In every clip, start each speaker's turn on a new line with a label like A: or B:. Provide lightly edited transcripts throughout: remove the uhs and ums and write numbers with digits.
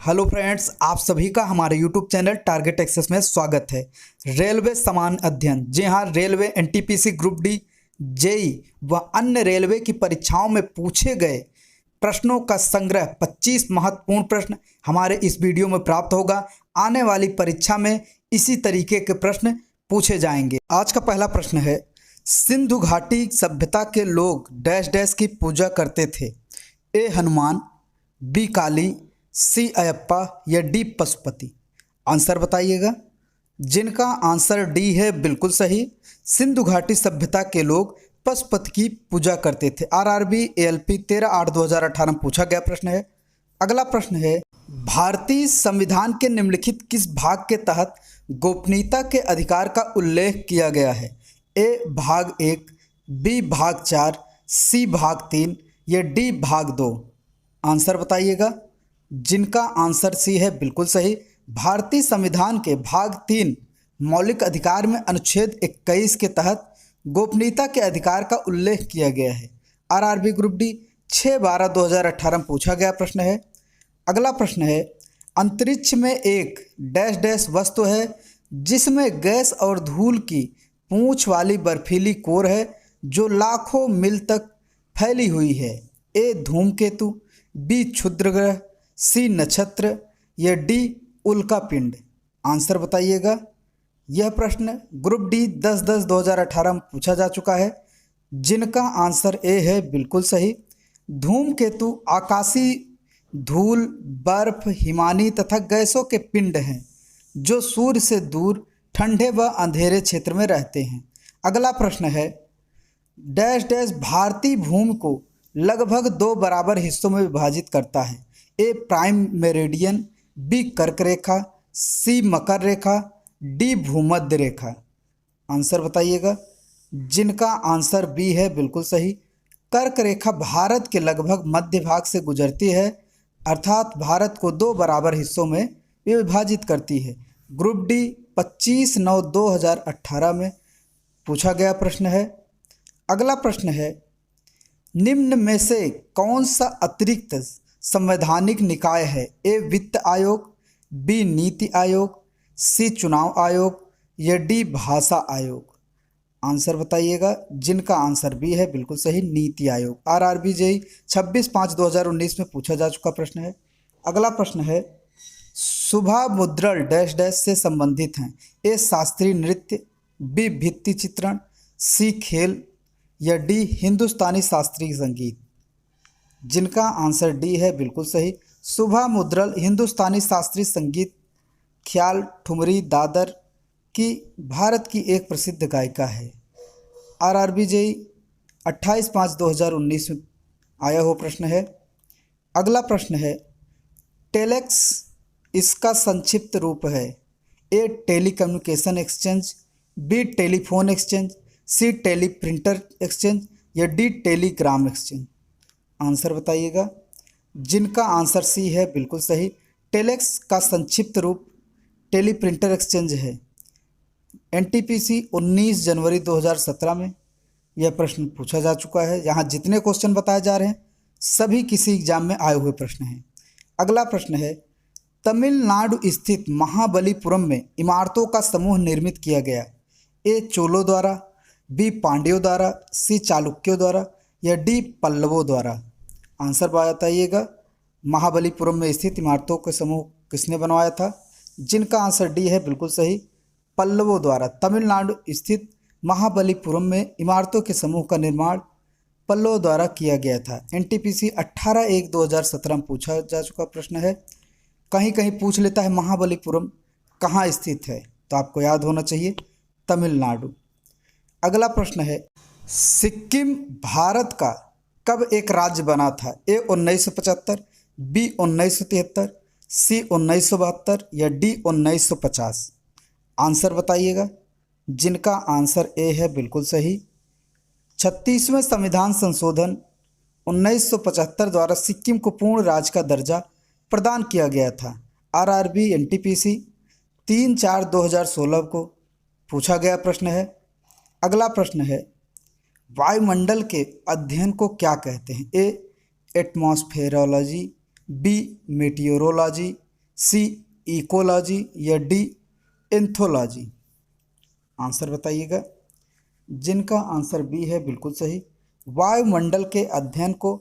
A: Hello friends, आप सभी का हमारे यूट्यूब चैनल टारगेट एक्सेस में स्वागत है। रेलवे समान अध्ययन, जी हाँ, railway NTPC group D, JE व अन्य रेलवे की परीक्षाओं में पूछे गए प्रश्नों का संग्रह 25 महत्वपूर्ण प्रश्न हमारे इस वीडियो में प्राप्त होगा। आने वाली परीक्षा में इसी तरीके के प्रश्न पूछे जाएंगे। आज का पहला प्रश्न है, सिंधु घाटी सभ्यता के लोग डैश डैश की पूजा करते थे। ए हनुमान, बी काली, सी अयप्पा या डी पशुपति। आंसर बताइएगा। जिनका आंसर डी है बिल्कुल सही। सिंधु घाटी सभ्यता के लोग पशुपति की पूजा करते थे। आरआरबी एएलपी 13/8/2018 में पूछा गया प्रश्न है। अगला प्रश्न है, भारतीय संविधान के निम्नलिखित किस भाग के तहत गोपनीयता के अधिकार का उल्लेख किया गया है। ए भाग 1, बी भाग 4, सी भाग 3 या डी भाग 2। आंसर बताइएगा। जिनका आंसर सी है बिल्कुल सही। भारतीय संविधान के भाग 3 मौलिक अधिकार में अनुच्छेद 21 के तहत गोपनीयता के अधिकार का उल्लेख किया गया है। आरआरबी ग्रुप डी 6/12/2018 में पूछा गया प्रश्न है। अगला प्रश्न है, अंतरिक्ष में एक डैश डैश वस्तु है जिसमें गैस और धूल की पूंछ वाली बर्फीली कोर है जो लाखों मील तक फैली हुई है। ए धूमकेतु, बी क्षुद्रग्रह, सी नक्षत्र या डी उल्का पिंड। आंसर बताइएगा। यह प्रश्न ग्रुप डी 10/10/2018 में पूछा जा चुका है। जिनका आंसर ए है बिल्कुल सही। धूमकेतु आकाशीय धूल, बर्फ, हिमानी तथा गैसों के पिंड हैं जो सूर्य से दूर ठंडे व अंधेरे क्षेत्र में रहते हैं। अगला प्रश्न है, डैश डैश भारतीय भूमि को लगभग 2 बराबर हिस्सों में विभाजित करता है। ए प्राइम मेरिडियन, बी कर्क रेखा, सी मकर रेखा, डी भूमध्य रेखा। आंसर बताइएगा। जिनका आंसर बी है बिल्कुल सही। कर्क रेखा भारत के लगभग मध्य भाग से गुजरती है, अर्थात भारत को 2 बराबर हिस्सों में विभाजित करती है। ग्रुप डी 25/9/2018 में पूछा गया प्रश्न है। अगला प्रश्न है, निम्न में से कौन सा अतिरिक्त संवैधानिक निकाय है। ए वित्त आयोग, बी नीति आयोग, सी चुनाव आयोग या डी भाषा आयोग। आंसर बताइएगा। जिनका आंसर बी है बिल्कुल सही, नीति आयोग। आरआरबी जेई 26/5/2019 में पूछा जा चुका प्रश्न है। अगला प्रश्न है, शुभा मुद्रल डैश डैश से संबंधित हैं। ए शास्त्रीय नृत्य, बी भित्ति चित्रण, सी खेल या डी हिंदुस्तानी शास्त्रीय संगीत। जिनका आंसर डी है बिल्कुल सही। शुभा मुद्रल हिंदुस्तानी शास्त्रीय संगीत, ख्याल, ठुमरी, दादर की भारत की एक प्रसिद्ध गायिका है। आरआरबी जेई 28/5/2019 में आया हुआ प्रश्न है। अगला प्रश्न है, टेलेक्स इसका संक्षिप्त रूप है। A telecommunication exchange, B telephone exchange, C teleprinter exchange या डी टेलीग्राम एक्सचेंज। आंसर बताइएगा। जिनका आंसर सी है बिल्कुल सही। टेलेक्स का संक्षिप्त रूप टेलीप्रिंटर एक्सचेंज है। एनटीपीसी 19 जनवरी 2017 में यह प्रश्न पूछा जा चुका है। यहाँ जितने क्वेश्चन बताए जा रहे हैं सभी किसी एग्जाम में आए हुए प्रश्न हैं। अगला प्रश्न है, तमिलनाडु स्थित महाबलीपुरम में इमारतों का समूह निर्मित किया गया। ए चोलों द्वारा, बी पांड्यों द्वारा, सी चालुक्यों द्वारा या डी पल्लवों द्वारा। आंसर बताइएगा। महाबलीपुरम में स्थित इमारतों का समूह किसने बनवाया था। जिनका आंसर डी है बिल्कुल सही, पल्लवों द्वारा। तमिलनाडु स्थित महाबलीपुरम में इमारतों के समूह का निर्माण पल्लवों द्वारा किया गया था। एनटीपीसी 18/1/2017 में पूछा जा चुका प्रश्न है। कहीं कहीं पूछ लेता है महाबलीपुरम कहाँ स्थित है, तो आपको याद होना चाहिए तमिलनाडु। अगला प्रश्न है, सिक्किम भारत का कब एक राज्य बना था। ए 1975, बी 1973, सी 1972 या डी 1950। आंसर बताइएगा। जिनका आंसर ए है बिल्कुल सही। 36वें संविधान संशोधन 1975 द्वारा सिक्किम को पूर्ण राज्य का दर्जा प्रदान किया गया था। आरआरबी एनटीपीसी 3/4/2016 को पूछा गया प्रश्न है। अगला प्रश्न है, वायुमंडल के अध्ययन को क्या कहते हैं। ए एटमॉस्फेरोलॉजी, बी मेटियोरोलॉजी, सी इकोलॉजी या डी एंथोलॉजी? आंसर बताइएगा। जिनका आंसर बी है बिल्कुल सही। वायुमंडल के अध्ययन को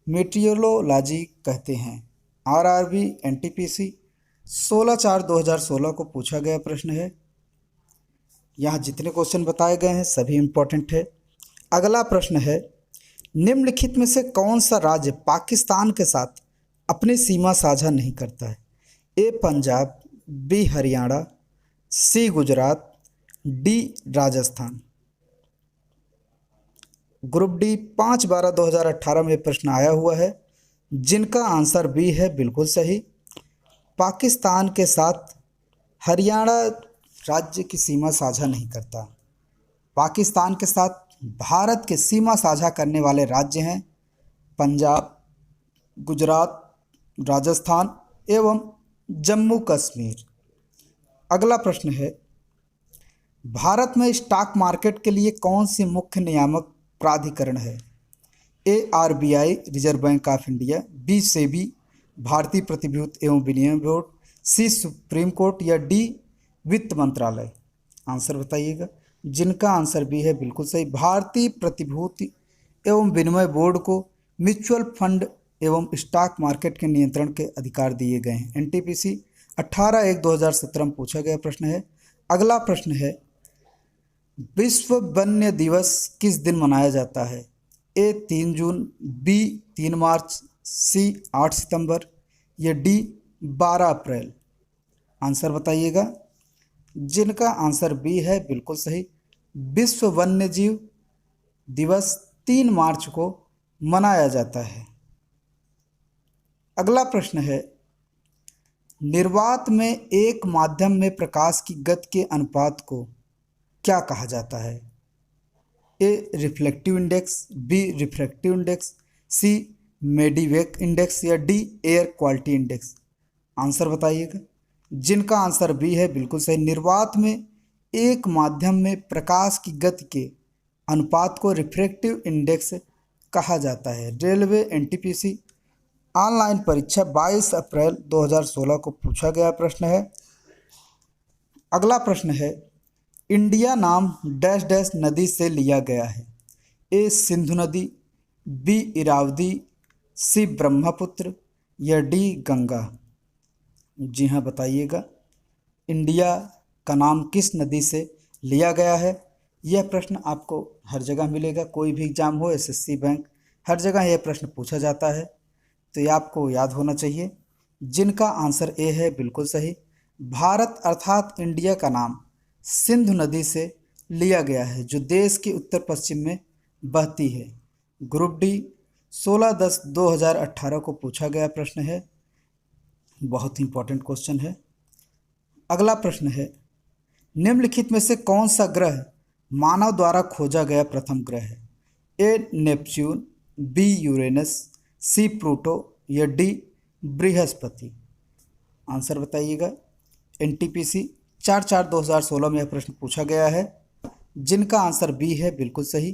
A: मेटियोरोलॉजी कहते हैं। आरआरबी एनटीपीसी 16/4/2016 को पूछा गया प्रश्न है। यहाँ जितने क्वेश्चन बताए गए हैं सभी इंपॉर्टेंट है। अगला प्रश्न है, निम्नलिखित में से कौन सा राज्य पाकिस्तान के साथ अपनी सीमा साझा नहीं करता है? A Punjab, B Haryana, C Gujarat, D Rajasthan? Group D 5/12/2018 में प्रश्न आया हुआ है। जिनका आंसर बी है बिल्कुल सही। पाकिस्तान के साथ हरियाणा राज्य की सीमा साझा नहीं करता। पाकिस्तान के साथ भारत के सीमा साझा करने वाले राज्य हैं पंजाब, गुजरात, राजस्थान एवं जम्मू कश्मीर। अगला प्रश्न है, भारत में स्टॉक मार्केट के लिए कौन सी मुख्य नियामक प्राधिकरण है? A RBI Reserve Bank of India, B SEBI भारतीय प्रतिभूति एवं विनिमय बोर्ड, सी सुप्रीम कोर्ट या डी वित्त मंत्रालय? आंसर बताइएगा। जिनका आंसर बी है बिल्कुल सही। भारतीय प्रतिभूति एवं विनिमय बोर्ड को म्यूचुअल फंड एवं स्टॉक मार्केट के नियंत्रण के अधिकार दिए गए हैं। एनटीपीसी 18/1/2017 में पूछा गया प्रश्न है। अगला प्रश्न है, विश्व वन्य दिवस किस दिन मनाया जाता है? ए 3 जून, बी 3 मार्च, सी 8 सितंबर या डी 12 अप्रैल? आंसर बताइएगा। जिनका आंसर बी है बिल्कुल सही। विश्व वन्य जीव दिवस 3 मार्च को मनाया जाता है। अगला प्रश्न है, निर्वात में एक माध्यम में प्रकाश की गति के अनुपात को क्या कहा जाता है? A reflective index, B refractive index, C medivac index या D air quality index? Answer बताइएगा। जिनका आंसर बी है बिल्कुल सही। निर्वात में एक माध्यम में प्रकाश की गति के अनुपात को रिफ्रैक्टिव इंडेक्स कहा जाता है। रेलवे एनटीपीसी ऑनलाइन परीक्षा 22 अप्रैल 2016 को पूछा गया प्रश्न है। अगला प्रश्न है, इंडिया नाम डैश डैश नदी से लिया गया है? ए सिंधु नदी, बी इरावदी, सी ब्रह्मपुत्र या डी गंगा? जी हाँ बताइएगा। इंडिया का नाम किस नदी से लिया गया है? यह प्रश्न आपको हर जगह मिलेगा। कोई भी एग्जाम हो, एसएससी, बैंक, हर जगह यह प्रश्न पूछा जाता है, तो ये आपको याद होना चाहिए। जिनका आंसर ए है बिल्कुल सही। भारत अर्थात इंडिया का नाम सिंधु नदी से लिया गया है, जो देश के उत्तर पश्चिम में बहती है। ग्रुप डी 16/10/2018 को पूछा गया प्रश्न है। बहुत इंपॉर्टेंट क्वेश्चन है। अगला प्रश्न है, निम्नलिखित में से कौन सा ग्रह मानव द्वारा खोजा गया प्रथम ग्रह है? ए नेपच्यून, बी यूरेनस, सी प्लूटो या डी बृहस्पति? आंसर बताइएगा। एनटीपीसी 4/4/2016 में यह प्रश्न पूछा गया है। जिनका आंसर बी है बिल्कुल सही।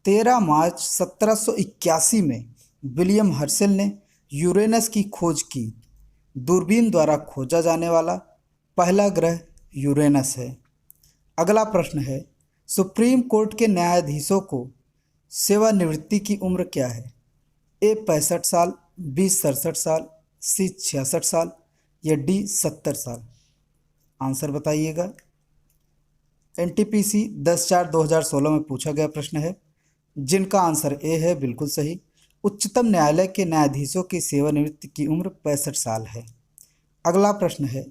A: 13 मार्च 1781 में विलियम हर्शल ने यूरेनस की खोज की। दूरबीन द्वारा खोजा जाने वाला पहला ग्रह यूरेनस है। अगला प्रश्न है, सुप्रीम कोर्ट के न्यायाधीशों को सेवानिवृत्ति की उम्र क्या है? ए 65 साल, बी 67 साल, सी 66 साल या डी 70 साल? आंसर बताइएगा। एनटीपीसी 10/4/2016 में पूछा गया प्रश्न है। जिनका आंसर ए है बिल्कुल सही। उच्चतम न्यायालय के न्यायाधीशों की सेवानिवृत्ति की उम्र 65 साल है। अगला प्रश्न है,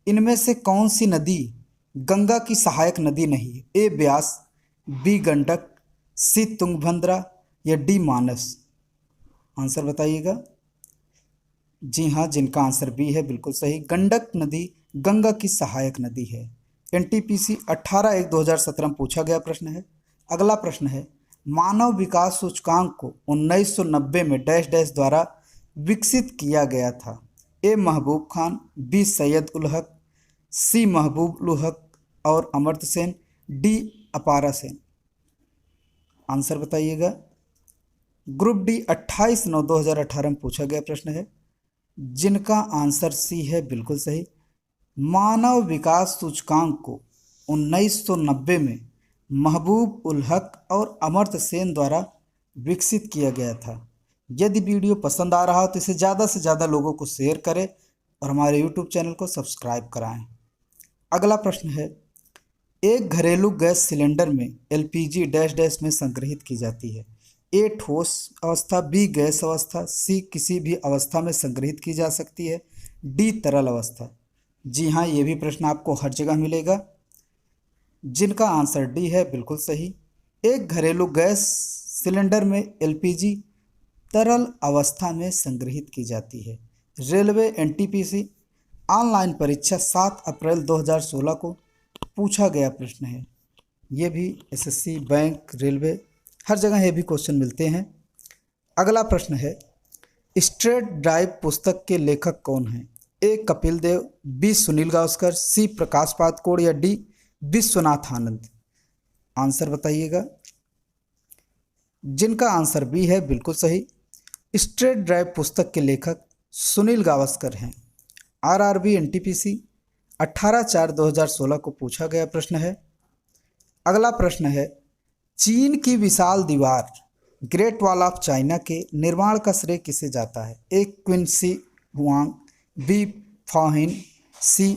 A: इनमें से कौन सी नदी गंगा की सहायक नदी नहीं है? ए ब्यास, बी गंडक, सी तुंगभद्रा या डी मानस? आंसर बताइएगा। जी हाँ, जिनका आंसर बी है बिल्कुल सही। गंडक नदी गंगा की सहायक नदी है। एनटीपीसी 18/1/2017 में पूछा गया प्रश्न है। अगला प्रश्न है, मानव विकास सूचकांक को 1990 में डैश डैश द्वारा विकसित किया गया था? ए महबूब खान, बी सैयद उल हक, सी महबूब उल हक और अमर्त्य सेन, डी अपारा सेन? आंसर बताइएगा। ग्रुप डी 28/9/2018 में पूछा गया प्रश्न है। जिनका आंसर सी है बिल्कुल सही। मानव विकास सूचकांक को 1990 में महबूब उल हक और अमर्त्य सेन द्वारा विकसित किया गया था। यदि वीडियो पसंद आ रहा हो तो इसे ज़्यादा से ज़्यादा लोगों को शेयर करें और हमारे यूट्यूब चैनल को सब्सक्राइब कराएं। अगला प्रश्न है, एक घरेलू गैस सिलेंडर में एलपीजी डैश डैश में संग्रहित की जाती है। ए ठोस अवस्था, बी गैस अवस्था, सी किसी भी अवस्था में संग्रहित की जा सकती है, डी तरल अवस्था। जी हाँ, ये भी प्रश्न आपको हर जगह मिलेगा। जिनका आंसर डी है बिल्कुल सही। एक घरेलू गैस सिलेंडर में एलपीजी तरल अवस्था में संग्रहित की जाती है। रेलवे एनटीपीसी ऑनलाइन परीक्षा 7 अप्रैल 2016 को पूछा गया प्रश्न है। ये भी एसएससी, बैंक, रेलवे हर जगह ये भी क्वेश्चन मिलते हैं। अगला प्रश्न है, स्ट्रेट ड्राइव पुस्तक के लेखक कौन हैं? ए कपिल देव, बी सुनील गावस्कर, सी प्रकाश पादुकोण या डी विश्वनाथ आनंद। आंसर बताइएगा। जिनका आंसर बी है बिल्कुल सही। स्ट्रेट ड्राइव पुस्तक के लेखक सुनील गावस्कर हैं। आरआरबी एनटीपीसी 18/4/2016 को पूछा गया प्रश्न है। अगला प्रश्न है, चीन की विशाल दीवार ग्रेट वॉल ऑफ चाइना के निर्माण का श्रेय किसे जाता है? ए क्विन सी हुआंग, बी फाओहिन, सी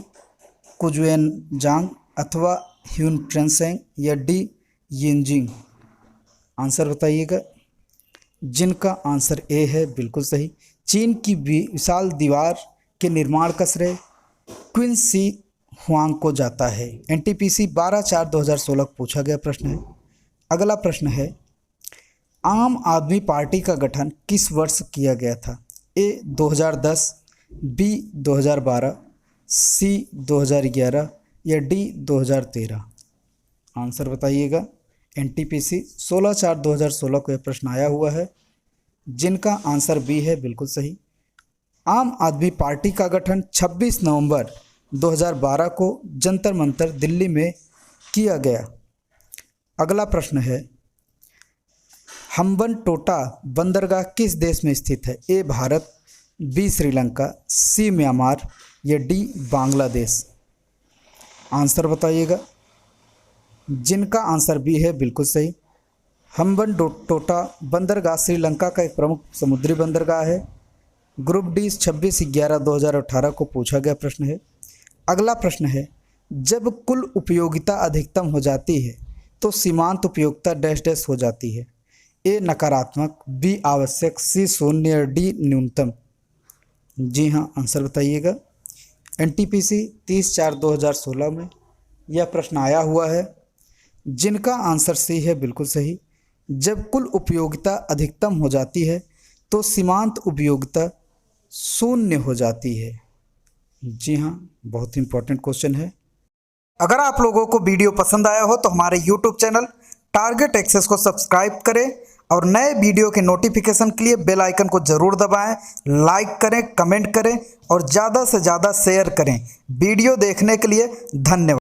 A: कुजुएनजांग अथवा ह्यून ट्रेंसेंग या डी यिनजिंग। आंसर बताइएगा। जिनका आंसर ए है बिल्कुल सही। चीन की विशाल दीवार के निर्माण का श्रेय क्विन सी हुआंग को जाता है। एनटीपीसी 12/4/2016 को पूछा गया प्रश्न है। अगला प्रश्न है, आम आदमी पार्टी का गठन किस वर्ष किया गया था? ए 2010, बी 2012, सी 2011 या डी 2013। आंसर बताइएगा। एनटीपीसी 16/4/2016 को यह प्रश्न आया हुआ है। जिनका आंसर बी है बिल्कुल सही। आम आदमी पार्टी का गठन 26 नवंबर 2012 को जंतर मंतर दिल्ली में किया गया। अगला प्रश्न है, हम्बनटोटा बंदरगाह किस देश में स्थित है? ए भारत, बी श्रीलंका, सी म्यांमार या डी बांग्लादेश। आंसर बताइएगा। जिनका आंसर बी है बिल्कुल सही। हम्बनटोटा बंदरगाह श्रीलंका का एक प्रमुख समुद्री बंदरगाह है। ग्रुप डी 26/11/2018 को पूछा गया प्रश्न है। अगला प्रश्न है, जब कुल उपयोगिता अधिकतम हो जाती है तो सीमांत उपयोगिता डैश डैश हो जाती है। ए नकारात्मक, बी आवश्यक, सी शून्य या डी न्यूनतम। जी हाँ, आंसर बताइएगा। एनटीपीसी 30/4/2016 में यह प्रश्न आया हुआ है। जिनका आंसर सी है बिल्कुल सही। जब कुल उपयोगिता अधिकतम हो जाती है तो सीमांत उपयोगिता शून्य हो जाती है। जी हाँ, बहुत इंपॉर्टेंट क्वेश्चन है। अगर आप लोगों को वीडियो पसंद आया हो तो हमारे यूट्यूब चैनल टारगेट एक्सेस को सब्सक्राइब करें और नए वीडियो के नोटिफिकेशन के लिए बेल आइकन को जरूर दबाएं, लाइक करें, कमेंट करें और ज़्यादा से ज़्यादा शेयर करें। वीडियो देखने के लिए धन्यवाद।